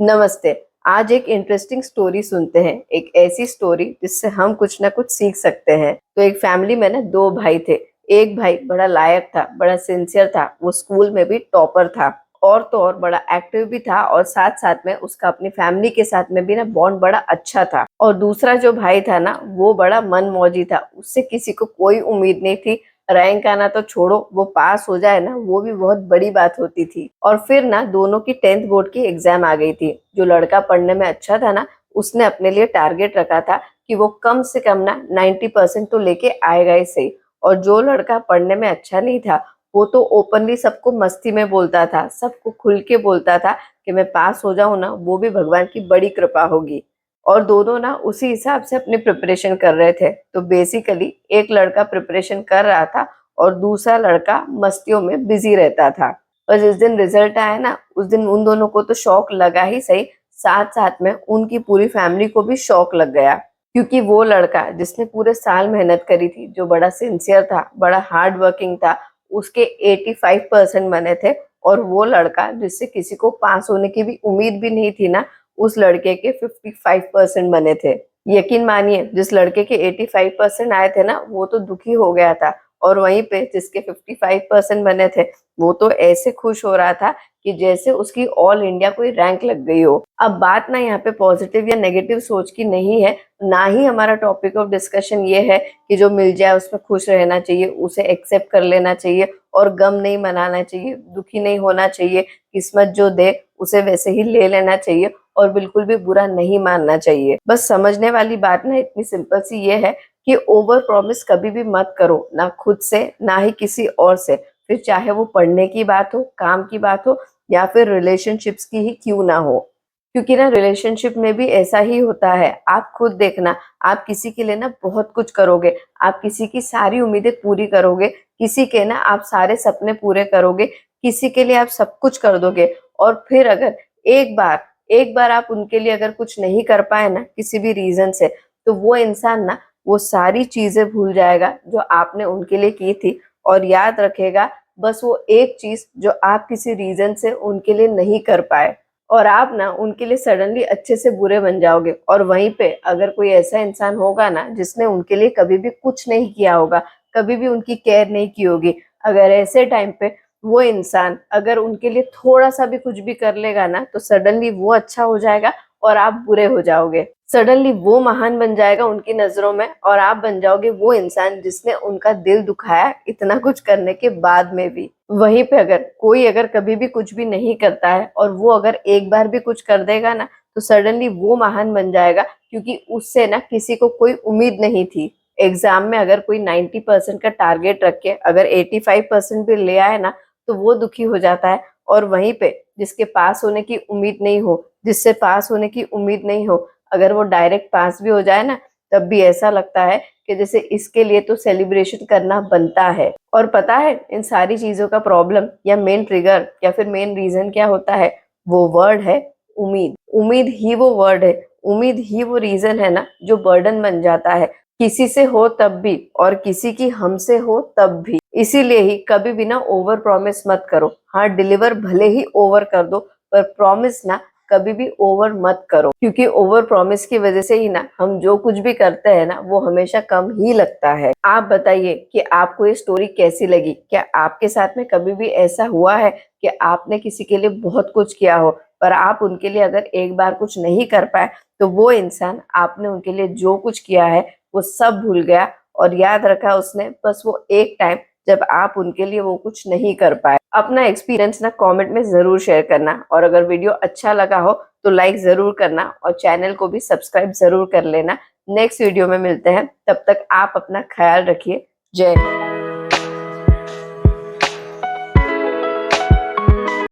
नमस्ते। आज एक इंटरेस्टिंग स्टोरी सुनते हैं। एक ऐसी स्टोरी जिससे हम कुछ ना कुछ सीख सकते हैं। तो एक फैमिली में ना दो भाई थे। एक भाई बड़ा लायक था, बड़ा सिंसियर था, वो स्कूल में भी टॉपर था। और तो और बड़ा एक्टिव भी था, और साथ साथ में उसका अपनी फैमिली के साथ में भी ना बॉन्ड बड़ा अच्छा था। और दूसरा जो भाई था ना, वो बड़ा मनमौजी था। उससे किसी को कोई उम्मीद नहीं थी। रैंक आना तो छोड़ो, वो पास हो जाए ना, वो भी बहुत बड़ी बात होती थी। और फिर ना दोनों की 10th बोर्ड की एग्जाम आ गई थी। जो लड़का पढ़ने में अच्छा था ना, उसने अपने लिए टारगेट रखा था कि वो कम से कम ना 90% तो लेके आएगा ही सही। और जो लड़का पढ़ने में अच्छा नहीं था, वो तो ओपनली सबको मस्ती में बोलता था, सबको खुल के बोलता था कि मैं पास हो जाऊं ना, वो भी भगवान की बड़ी कृपा होगी। और दोनों ना उसी हिसाब से अपनी प्रिपरेशन कर रहे थे। तो बेसिकली एक लड़का प्रिपरेशन कर रहा था और दूसरा लड़का मस्तियों में बिजी रहता था। और जिस दिन रिजल्ट आया ना, उस दिन उन दोनों को तो शौक लगा ही सही, साथ साथ में उनकी पूरी फैमिली को भी शौक लग गया। क्योंकि वो लड़का जिसने पूरे साल मेहनत करी थी, जो बड़ा सिंसियर था, बड़ा हार्ड वर्किंग था, उसके 85% बने थे। और वो लड़का जिससे किसी को पास होने की भी उम्मीद भी नहीं थी ना, उस लड़के के 55% बने थे। यकीन मानिए, जिस लड़के के 85% आए थे ना, वो तो दुखी हो गया था। और वहीं पे जिसके 55% बने थे, वो तो ऐसे खुश हो रहा था कि जैसे उसकी ऑल इंडिया कोई रैंक लग गई हो। अब बात ना यहाँ पे पॉजिटिव या नेगेटिव सोच की नहीं है, ना ही हमारा टॉपिक ऑफ डिस्कशन ये है कि जो मिल जाए उसमें खुश रहना चाहिए, उसे एक्सेप्ट कर लेना चाहिए और गम नहीं मनाना चाहिए, दुखी नहीं होना चाहिए। किस्मत जो दे उसे वैसे ही ले लेना चाहिए और बिल्कुल भी बुरा नहीं मानना चाहिए। बस समझने वाली बात ना इतनी सिंपल सी ये है कि ओवर प्रॉमिस कभी भी मत करो, ना खुद से ना ही किसी और से। फिर चाहे वो पढ़ने की बात हो, काम की बात हो, या फिर रिलेशनशिप्स की ही क्यों ना हो। क्योंकि ना रिलेशनशिप में भी ऐसा ही होता है। आप खुद देखना, आप किसी के लिए ना बहुत कुछ करोगे, आप किसी की सारी उम्मीदें पूरी करोगे, किसी के ना आप सारे सपने पूरे करोगे, किसी के लिए आप सब कुछ कर दोगे। और फिर अगर एक बार आप उनके लिए अगर कुछ नहीं कर पाए ना, किसी भी रीजन से, तो वो इंसान ना वो सारी चीजें भूल जाएगा जो आपने उनके लिए की थी। और याद रखेगा बस वो एक चीज जो आप किसी रीजन से उनके लिए नहीं कर पाए। और आप ना उनके लिए सडनली अच्छे से बुरे बन जाओगे। और वहीं पे अगर कोई ऐसा इंसान होगा ना जिसने उनके लिए कभी भी कुछ नहीं किया होगा, कभी भी उनकी केयर नहीं की होगी, अगर ऐसे टाइम पे वो इंसान अगर उनके लिए थोड़ा सा भी कुछ भी कर लेगा ना, तो सडनली वो अच्छा हो जाएगा और आप बुरे हो जाओगे। सडनली वो महान बन जाएगा उनकी नजरों में, और आप बन जाओगे वो इंसान जिसने उनका दिल दुखाया इतना कुछ करने के बाद में भी। वहीं पे अगर कभी भी कुछ भी नहीं करता है और वो अगर एक बार भी कुछ कर देगा ना, तो सडनली वो महान बन जाएगा, क्योंकि उससे ना किसी को कोई उम्मीद नहीं थी। एग्जाम में अगर कोई 90% का टारगेट रख के अगर 85% भी ले आए ना, तो वो दुखी हो जाता है। और वहीं पे जिसके पास होने की उम्मीद नहीं हो, जिससे पास होने की उम्मीद नहीं हो, अगर वो डायरेक्ट पास भी हो जाए ना, तब भी ऐसा लगता है कि जैसे इसके लिए तो सेलिब्रेशन करना बनता है। और पता है इन सारी चीजों का प्रॉब्लम या मेन ट्रिगर या फिर मेन रीजन क्या होता है? वो वर्ड है उम्मीद। उम्मीद ही वो वर्ड है, उम्मीद ही वो रीजन है ना जो बर्डन बन जाता है, किसी से हो तब भी और किसी की हमसे हो तब भी। इसीलिए ही कभी भी ना ओवर प्रॉमिस मत करो। हाँ, डिलीवर भले ही ओवर कर दो, पर प्रॉमिस ना कभी भी ओवर मत करो। क्योंकि ओवर प्रॉमिस की वजह से ही ना हम जो कुछ भी करते हैं ना, वो हमेशा कम ही लगता है। आप बताइए कि आपको ये स्टोरी कैसी लगी? क्या आपके साथ में कभी भी ऐसा हुआ है कि आपने किसी के लिए बहुत कुछ किया हो, पर आप उनके लिए अगर एक बार कुछ नहीं कर पाए, तो वो इंसान आपने उनके लिए जो कुछ किया है वो सब भूल गया, और याद रखा उसने बस वो एक टाइम जब आप उनके लिए वो कुछ नहीं कर पाए? अपना एक्सपीरियंस ना कमेंट में जरूर शेयर करना, और अगर वीडियो अच्छा लगा हो तो लाइक जरूर करना, और चैनल को भी सब्सक्राइब जरूर कर लेना। नेक्स्ट वीडियो में मिलते हैं, तब तक आप अपना ख्याल रखिए। जय हिंद।